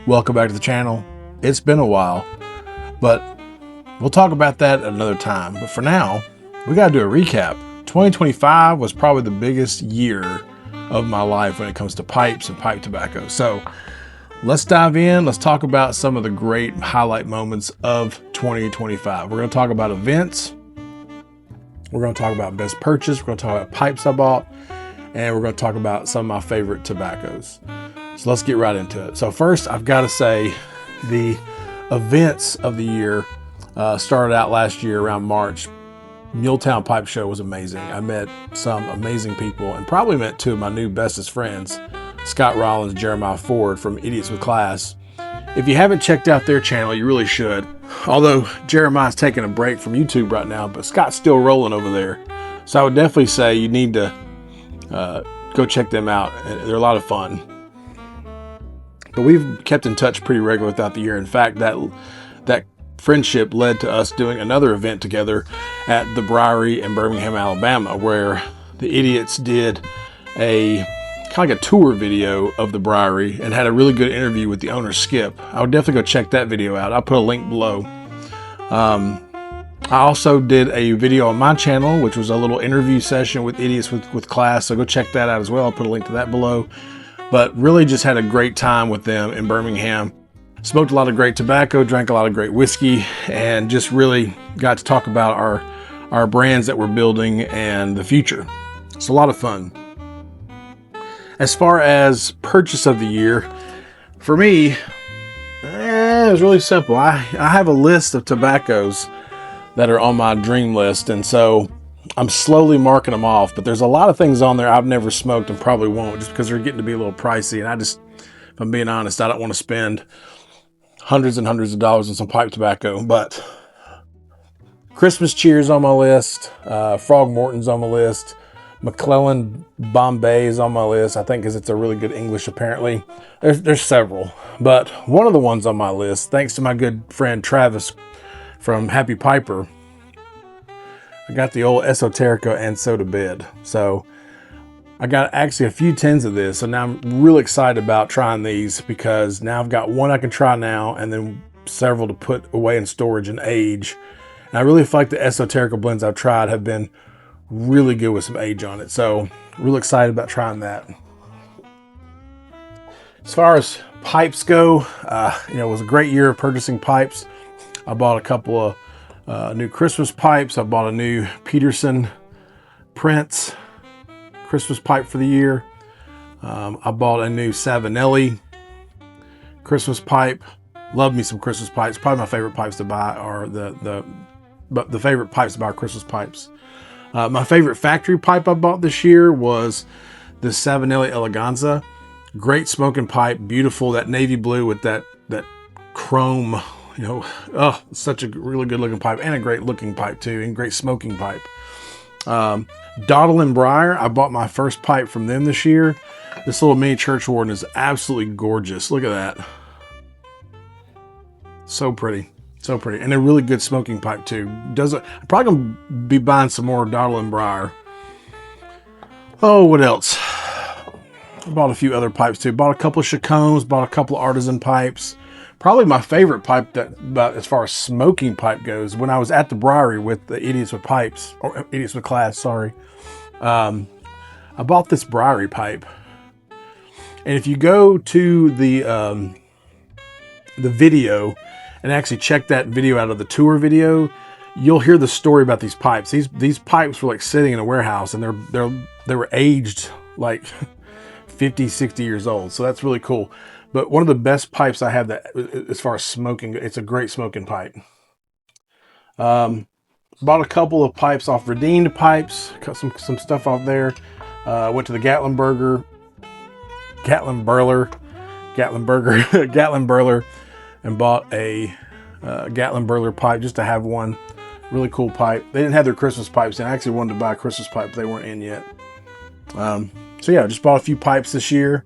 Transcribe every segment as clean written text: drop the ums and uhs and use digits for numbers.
Welcome back to the channel. It's been a while, but we'll talk about that another time. But for now, we got to do a recap. 2025 was probably the biggest year of my life when it comes to pipes and pipe tobacco. So let's dive in. Let's talk about some of the great highlight moments of 2025. We're going to talk about events. We're going to talk about best purchase. We're going to talk about pipes I bought. And we're going to talk about some of my favorite tobaccos. So let's get right into it. So first, I've got to say the events of the year started out last year around March. Muletown Pipe Show was amazing. I met some amazing people and probably met two of my new bestest friends, Scott Rollins, Jeremiah Ford from Idiots with Class. If you haven't checked out their channel, you really should. Although Jeremiah's taking a break from YouTube right now, but Scott's still rolling over there. So I would definitely say you need to go check them out. They're a lot of fun. But we've kept in touch pretty regularly throughout the year. In fact, that friendship led to us doing another event together at the Briary in Birmingham, Alabama, where the Idiots did a kind of like a tour video of the Briary and had a really good interview with the owner, Skip. I would definitely go check that video out. I'll put a link below. I also did a video on my channel, which was a little interview session with Idiots with Class. So go check that out as well. I'll put a link to that below. But really just had a great time with them in Birmingham. Smoked a lot of great tobacco, drank a lot of great whiskey, and just really got to talk about our brands that we're building and the future. It's a lot of fun. As far as purchase of the year, for me, it was really simple. I have a list of tobaccos that are on my dream list, and so I'm slowly marking them off, but there's a lot of things on there I've never smoked and probably won't, just because they're getting to be a little pricey. And if I'm being honest, I don't want to spend hundreds and hundreds of dollars on some pipe tobacco. But Christmas Cheers on my list, Frog Morton's on my list, McClellan Bombay is on my list, I think because it's a really good English apparently. There's several, but one of the ones on my list, thanks to my good friend Travis from Happy Piper, I got the old Esoterica and Soda Bed. So I got actually a few tins of this. So now I'm really excited about trying these because now I've got one I can try now and then several to put away in storage and age. And I really feel like the Esoterica blends I've tried have been really good with some age on it. So really excited about trying that. As far as pipes go, it was a great year of purchasing pipes. I bought a couple of new Christmas pipes. I bought a new Peterson Prince Christmas pipe for the year. I bought a new Savinelli Christmas pipe. Love me some Christmas pipes. Probably my favorite pipes to buy are the favorite pipes to buy are Christmas pipes. My favorite factory pipe I bought this year was the Savinelli Eleganza. Great smoking pipe, beautiful. That navy blue with that chrome. Such a really good looking pipe and a great looking pipe too, and great smoking pipe. Dottle and Briar, I bought my first pipe from them this year. This little mini church warden is absolutely gorgeous. Look at that. So pretty. So pretty. And a really good smoking pipe too. I'm probably going to be buying some more Dottle and Briar. Oh, what else? I bought a few other pipes too. Bought a couple of Chacones, bought a couple of artisan pipes. Probably my favorite pipe as far as smoking pipe goes, when I was at the Briary with the Idiots with Pipes, or Idiots with Class, sorry. I bought this Briary pipe. And if you go to the video and actually check that video out of the tour video, you'll hear the story about these pipes. These pipes were like sitting in a warehouse and they were aged like 50, 60 years old. So that's really cool. But one of the best pipes I have that, as far as smoking, it's a great smoking pipe. Bought a couple of pipes off Redeemed Pipes, cut some stuff off there. Went to the Gatlin Burger, and bought a Gatlin Burler pipe just to have one. Really cool pipe. They didn't have their Christmas pipes in. I actually wanted to buy a Christmas pipe, but they weren't in yet. So yeah, just bought a few pipes this year.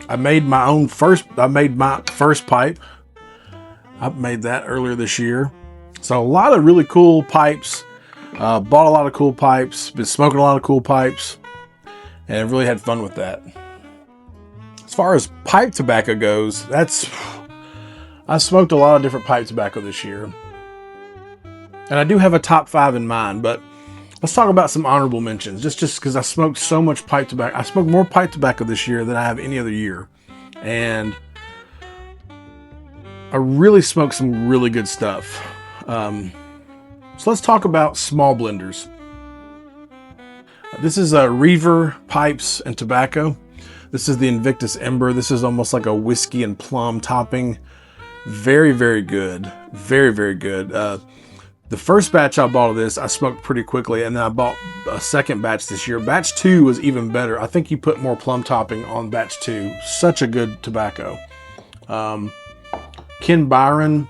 I made my first pipe. I made that earlier this year. So a lot of really cool pipes. Bought a lot of cool pipes. Been smoking a lot of cool pipes. And I really had fun with that. As far as pipe tobacco goes, I smoked a lot of different pipe tobacco this year. And I do have a top 5 in mind, but let's talk about some honorable mentions. Just because I smoked so much pipe tobacco. I smoked more pipe tobacco this year than I have any other year. And I really smoked some really good stuff. So let's talk about small blenders. This is Reaver Pipes and Tobacco. This is the Invictus Ember. This is almost like a whiskey and plum topping. Very, very good. Very, very good. The first batch I bought of this, I smoked pretty quickly, and then I bought a second batch this year. Batch 2 was even better. I think you put more plum topping on batch 2. Such a good tobacco. Ken Byron,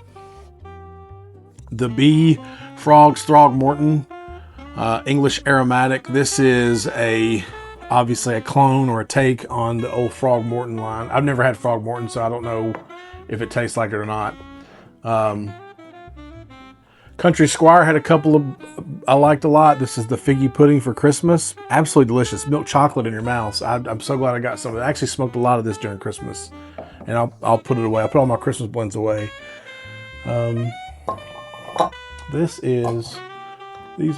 the Bee Frogs Throgmorton, English Aromatic. This is obviously a clone or a take on the old Throgmorton line. I've never had Throgmorton, so I don't know if it tastes like it or not. Country Squire had a couple I liked a lot. This is the Figgy Pudding for Christmas. Absolutely delicious. Milk chocolate in your mouth. So I'm so glad I got some of it. I actually smoked a lot of this during Christmas. And I'll put it away. I'll put all my Christmas blends away. These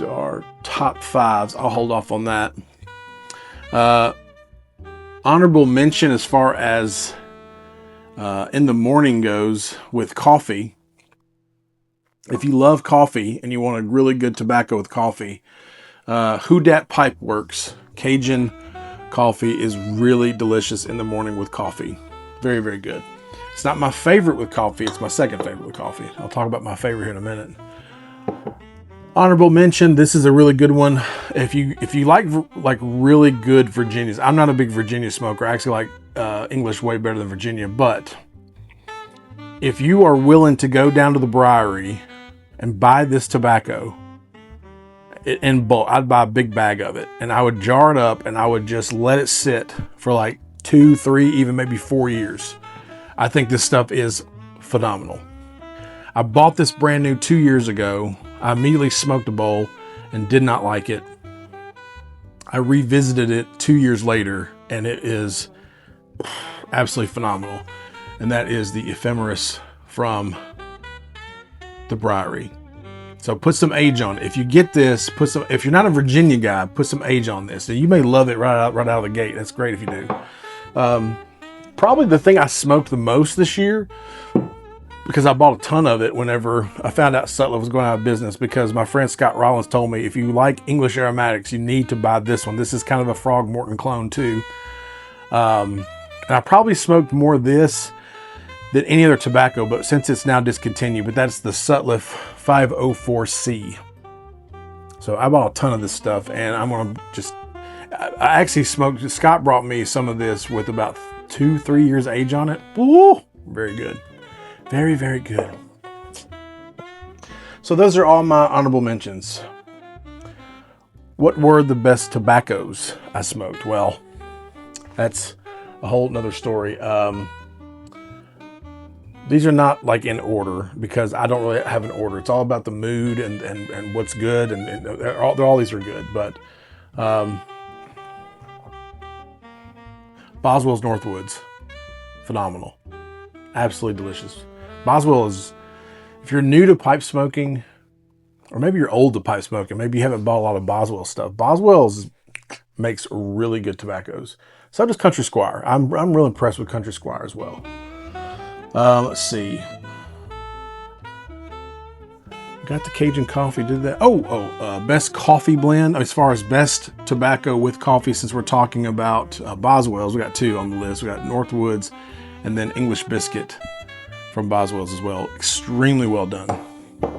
are top 5s. I'll hold off on that. Honorable mention as far as in the morning goes with coffee. If you love coffee and you want a really good tobacco with coffee, Who Dat Pipe Works Cajun coffee is really delicious in the morning with coffee. Very, very good. It's not my favorite with coffee. It's my second favorite with coffee. I'll talk about my favorite here in a minute. Honorable mention. This is a really good one. If you like really good Virginias, I'm not a big Virginia smoker. I actually like English way better than Virginia. But if you are willing to go down to the Briary and buy this tobacco in bulk, I'd buy a big bag of it, and I would jar it up and I would just let it sit for like 2, 3, even maybe 4 years. I think this stuff is phenomenal. I bought this brand new 2 years ago. I immediately smoked a bowl and did not like it. I revisited it 2 years later, and it is absolutely phenomenal. And that is the Ephemeris from the Briary. So put some age on it. If you get this, if you're not a Virginia guy, put some age on this. So you may love it right out of the gate. That's great if you do. Probably the thing I smoked the most this year, because I bought a ton of it whenever I found out Sutliff was going out of business, because my friend Scott Rollins told me, if you like English aromatics, you need to buy this one. This is kind of a Throgmorton clone too. And I probably smoked more of this than any other tobacco, but since it's now discontinued, but that's the Sutliff 504C. So I bought a ton of this stuff, and I'm going to I actually smoked, Scott brought me some of this with about 2-3 years age on it. Ooh, very good. Very, very good. So those are all my honorable mentions. What were the best tobaccos I smoked? Well, that's a whole nother story. These are not like in order, because I don't really have an order. It's all about the mood and what's good, and all these are good. But Boswell's Northwoods, phenomenal, absolutely delicious. Boswell is, if you're new to pipe smoking, or maybe you're old to pipe smoking, maybe you haven't bought a lot of Boswell stuff. Boswell's makes really good tobaccos. So does Country Squire. I'm real impressed with Country Squire as well. Let's see. Got the Cajun coffee, did that. Best coffee blend. As far as best tobacco with coffee, since we're talking about Boswell's, we got 2 on the list. We got Northwoods and then English Biscuit from Boswell's as well. Extremely well done.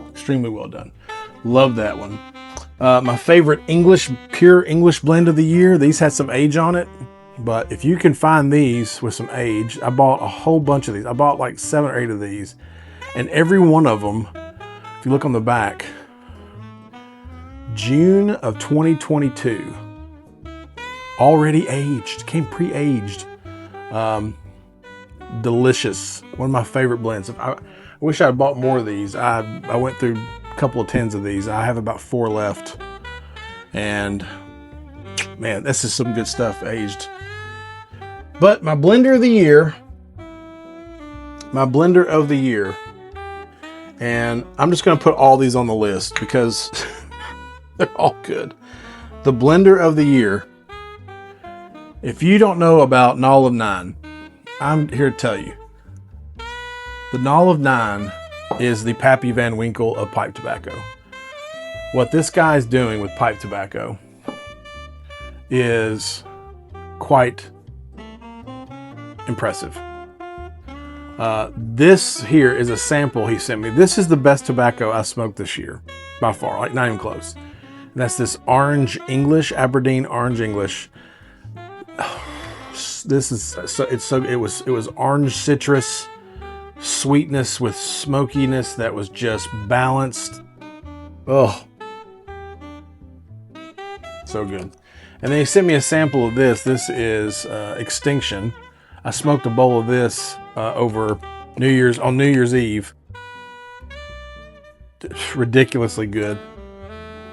Extremely well done. Love that one. My favorite pure English blend of the year. These had some age on it. But if you can find these with some age, I bought a whole bunch of these. I bought like 7 or 8 of these. And every one of them, if you look on the back, June of 2022. Already aged. Came pre-aged. Delicious. One of my favorite blends. I wish I had bought more of these. I went through a couple of tins of these. I have about 4 left. And man, this is some good stuff aged. But my blender of the year, and I'm just going to put all these on the list because they're all good. The blender of the year. If you don't know about Knoll of Nine, I'm here to tell you. The Knoll of Nine is the Pappy Van Winkle of pipe tobacco. What this guy is doing with pipe tobacco is quite impressive. This here is a sample he sent me. This is the best tobacco I smoked this year, by far, like not even close. And that's this Orange English, Aberdeen Orange English. This is so it was orange citrus sweetness with smokiness that was just balanced. Oh, so good. And then he sent me a sample of this. This is Extinction. I smoked a bowl of this over New Year's Eve. Ridiculously good.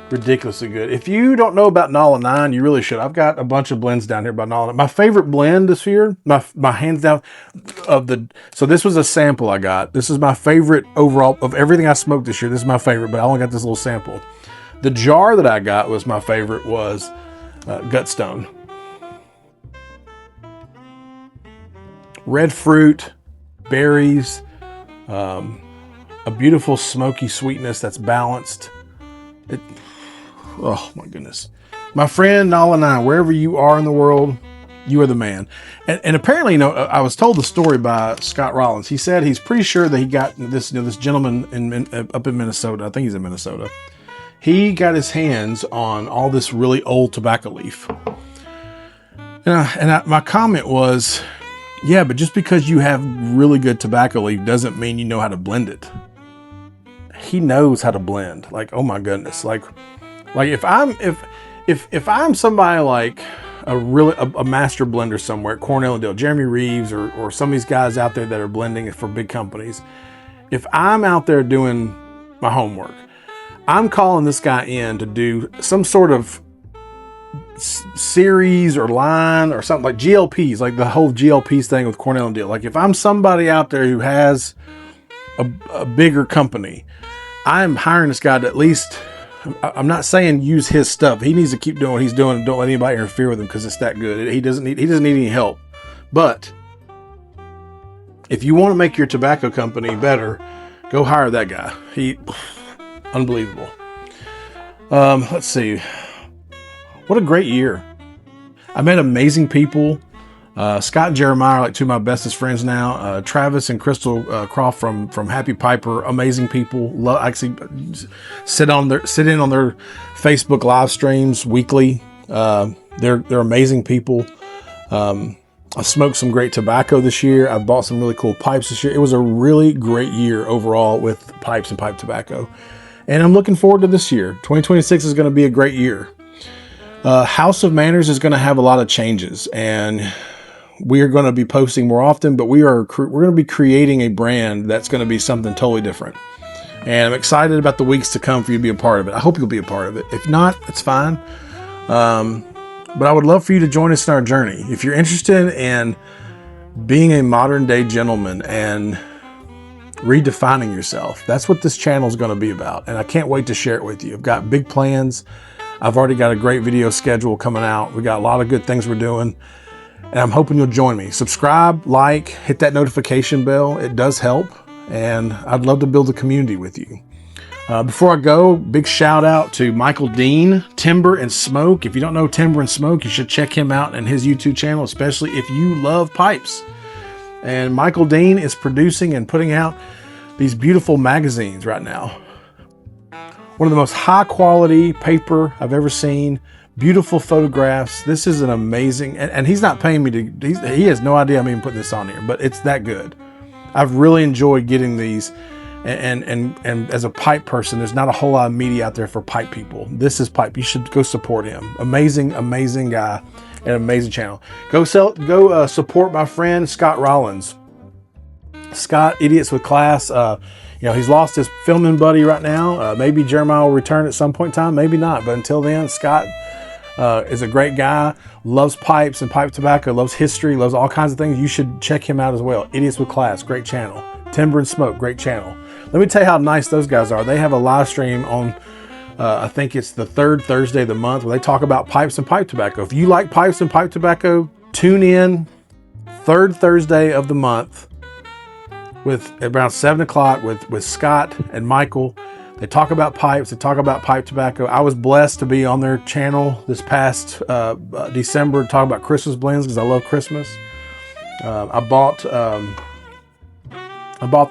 Ridiculously good. If you don't know about Knoll of Nine, you really should. I've got a bunch of blends down here by Knoll of Nine. My favorite blend this year, my hands down of the. So this was a sample I got. This is my favorite overall of everything I smoked this year. This is my favorite, but I only got this little sample. The jar that I got was my favorite was Gutstone. Red fruit, berries, a beautiful smoky sweetness that's balanced. Oh my goodness. My friend Knoll of Nine, wherever you are in the world, you are the man. And apparently, you know, I was told the story by Scott Rollins. He said he's pretty sure that he got this, you know, this gentleman up in Minnesota. I think he's in Minnesota. He got his hands on all this really old tobacco leaf. My comment was, yeah, but just because you have really good tobacco leaf doesn't mean you know how to blend it. He knows how to blend. Like, oh my goodness. Like if I'm somebody like a master blender somewhere at Cornell and Dale, Jeremy Reeves or some of these guys out there that are blending for big companies, if I'm out there doing my homework, I'm calling this guy in to do some sort of series or line or something like GLPs, like the whole GLPs thing with Cornell and Dale. Like if I'm somebody out there who has a bigger company, I'm hiring this guy to at least, I'm not saying use his stuff. He needs to keep doing what he's doing and don't let anybody interfere with him because it's that good. He doesn't need any help. But if you want to make your tobacco company better, go hire that guy. Unbelievable. Let's see. What a great year. I met amazing people. Scott and Jeremiah are like two of my bestest friends now. Travis and Crystal Croft from Happy Piper, amazing people. Actually sit in on their Facebook live streams weekly. They're amazing people. I smoked some great tobacco this year. I bought some really cool pipes this year. It was a really great year overall with pipes and pipe tobacco. And I'm looking forward to this year. 2026 is going to be a great year. House of Manners is going to have a lot of changes, and we are going to be posting more often, but we're going to be creating a brand that's going to be something totally different. And I'm excited about the weeks to come for you to be a part of it. I hope you'll be a part of it. If not, it's fine. But I would love for you to join us in our journey. If you're interested in being a modern day gentleman and redefining yourself, that's what this channel is going to be about. And I can't wait to share it with you. I've got big plans. I've already got a great video schedule coming out. We got a lot of good things we're doing, and I'm hoping you'll join me. Subscribe, like, hit that notification bell. It does help, and I'd love to build a community with you. Before I go, big shout out to Michael Dean, Timber and Smoke. If you don't know Timber and Smoke, you should check him out and his YouTube channel, especially if you love pipes. And Michael Dean is producing and putting out these beautiful magazines right now. One of the most high quality paper I've ever seen. Beautiful photographs. This is an amazing, and he's not paying me to, he has no idea I'm even putting this on here, but it's that good. I've really enjoyed getting these, and as a pipe person, there's not a whole lot of media out there for pipe people. This is pipe. You should go support him. Amazing guy and amazing channel. Go support my friend Scott Rollins. Scott, Idiots with Class. He's lost his filming buddy right now. Maybe Jeremiah will return at some point in time. Maybe not. But until then, Scott, is a great guy, loves pipes and pipe tobacco, loves history, loves all kinds of things. You should check him out as well. Idiots with Class, great channel. Timber and Smoke, great channel. Let me tell you how nice those guys are. They have a live stream on, I think it's the third Thursday of the month, where they talk about pipes and pipe tobacco. If you like pipes and pipe tobacco, tune in third Thursday of the month with around 7 o'clock with Scott and Michael. They talk about pipes, they talk about pipe tobacco. I was blessed to be on their channel this past December to talk about Christmas blends, because I love Christmas. I bought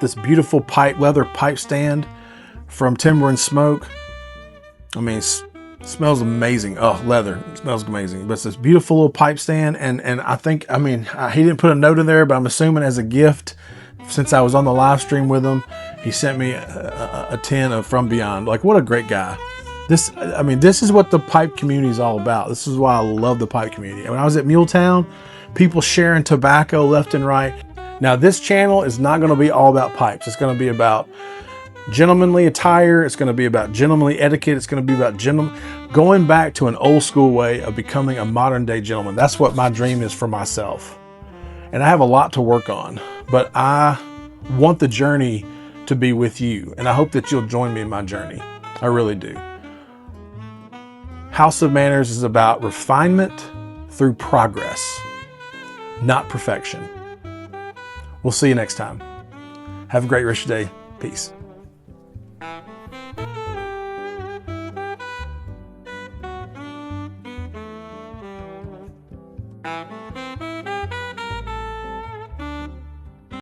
this beautiful leather pipe stand from Timber and Smoke. I mean, smells amazing. Oh, leather, it smells amazing. But it's this beautiful little pipe stand, and I think, I mean, he didn't put a note in there, but I'm assuming as a gift, since I was on the live stream with him, he sent me a tin of From Beyond. Like, what a great guy. This is what the pipe community is all about. This is why I love the pipe community. When I was at Muletown, people sharing tobacco left and right. Now, this channel is not going to be all about pipes. It's going to be about gentlemanly attire. It's going to be about gentlemanly etiquette. It's going to be about going back to an old school way of becoming a modern day gentleman. That's what my dream is for myself. And I have a lot to work on, but I want the journey to be with you. And I hope that you'll join me in my journey. I really do. House of Manners is about refinement through progress, not perfection. We'll see you next time. Have a great rest of your day. Peace.